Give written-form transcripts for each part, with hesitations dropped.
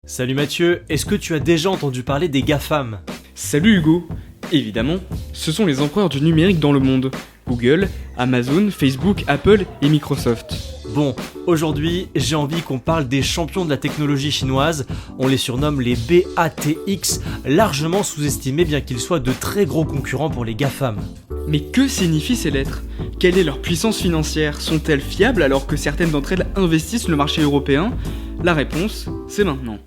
Salut Mathieu, est-ce que tu as déjà entendu parler des GAFAM? Salut Hugo. Évidemment, ce sont les empereurs du numérique dans le monde. Google, Amazon, Facebook, Apple et Microsoft. Bon, aujourd'hui, j'ai envie qu'on parle des champions de la technologie chinoise. On les surnomme les BATX, largement sous-estimés bien qu'ils soient de très gros concurrents pour les GAFAM. Mais que signifient ces lettres? Quelle est leur puissance financière? Sont-elles fiables alors que certaines d'entre elles investissent le marché européen? La réponse, c'est maintenant.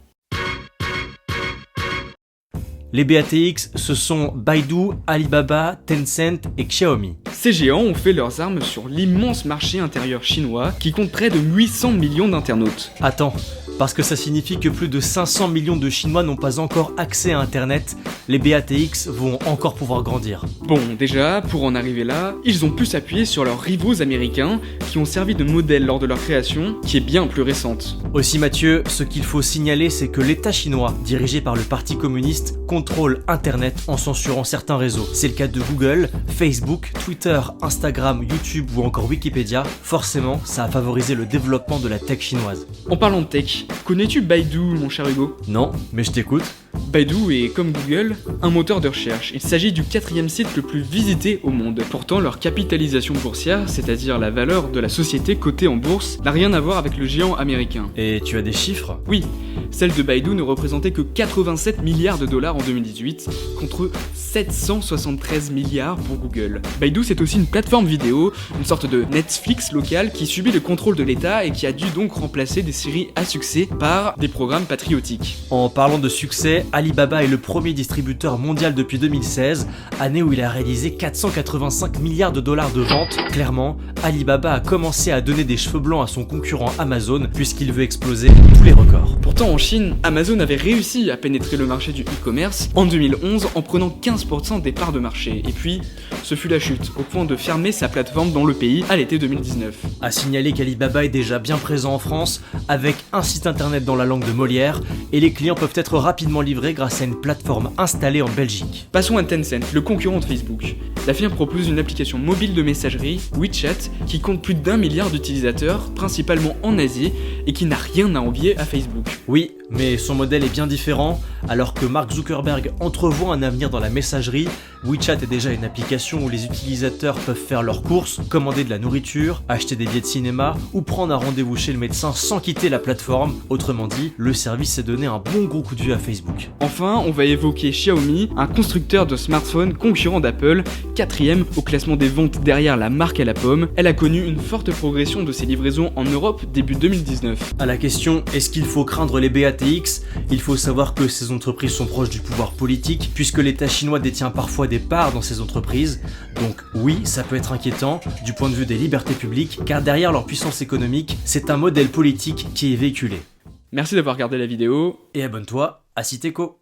Les BATX, ce sont Baidu, Alibaba, Tencent et Xiaomi. Ces géants ont fait leurs armes sur l'immense marché intérieur chinois qui compte près de 800 millions d'internautes. Attends, parce que ça signifie que plus de 500 millions de Chinois n'ont pas encore accès à Internet, les BATX vont encore pouvoir grandir. Bon, déjà, pour en arriver là, ils ont pu s'appuyer sur leurs rivaux américains qui ont servi de modèle lors de leur création, qui est bien plus récente. Aussi Mathieu, ce qu'il faut signaler, c'est que l'État chinois, dirigé par le Parti communiste, contrôle Internet en censurant certains réseaux. C'est le cas de Google, Facebook, Twitter, Instagram, YouTube ou encore Wikipédia. Forcément, ça a favorisé le développement de la tech chinoise. En parlant de tech, connais-tu Baidu, mon cher Hugo? Non, mais je t'écoute. Baidu est, comme Google, un moteur de recherche. Il s'agit du 4e site le plus visité au monde. Pourtant, leur capitalisation boursière, c'est-à-dire la valeur de la société cotée en bourse, n'a rien à voir avec le géant américain. Et tu as des chiffres? Oui, celle de Baidu ne représentait que 87 milliards de dollars en 2018, contre 773 milliards pour Google. Baidu, c'est aussi une plateforme vidéo, une sorte de Netflix local qui subit le contrôle de l'État et qui a dû donc remplacer des séries à succès par des programmes patriotiques. En parlant de succès, Alibaba est le premier distributeur mondial depuis 2016, année où il a réalisé 485 milliards de dollars de ventes. Clairement, Alibaba a commencé à donner des cheveux blancs à son concurrent Amazon puisqu'il veut exploser tous les records. Pourtant en Chine, Amazon avait réussi à pénétrer le marché du e-commerce en 2011 en prenant 15% des parts de marché. Et puis, ce fut la chute, au point de fermer sa plateforme dans le pays à l'été 2019. À signaler qu'Alibaba est déjà bien présent en France, avec un site internet dans la langue de Molière, et les clients peuvent être rapidement livrés grâce à une plateforme installée en Belgique. Passons à Tencent, le concurrent de Facebook. La firme propose une application mobile de messagerie, WeChat, qui compte plus d'1 milliard d'utilisateurs, principalement en Asie, et qui n'a rien à envier à Facebook. Oui, mais son modèle est bien différent. Alors que Mark Zuckerberg entrevoit un avenir dans la messagerie, WeChat est déjà une application où les utilisateurs peuvent faire leurs courses, commander de la nourriture, acheter des billets de cinéma ou prendre un rendez-vous chez le médecin sans quitter la plateforme. Autrement dit, le service s'est donné un bon gros coup de vieux à Facebook. Enfin, on va évoquer Xiaomi, un constructeur de smartphones concurrent d'Apple, 4e au classement des ventes derrière la marque à la pomme. Elle a connu une forte progression de ses livraisons en Europe début 2019. À la question « Est-ce qu'il faut craindre les BATX ?», il faut savoir que ces entreprises sont proches du pouvoir politique, puisque l'État chinois détient parfois des parts dans ces entreprises. Donc oui, ça peut être inquiétant du point de vue des libertés publiques, car derrière leur puissance économique, c'est un modèle politique qui est véhiculé. Merci d'avoir regardé la vidéo. Et abonne-toi à Citeco.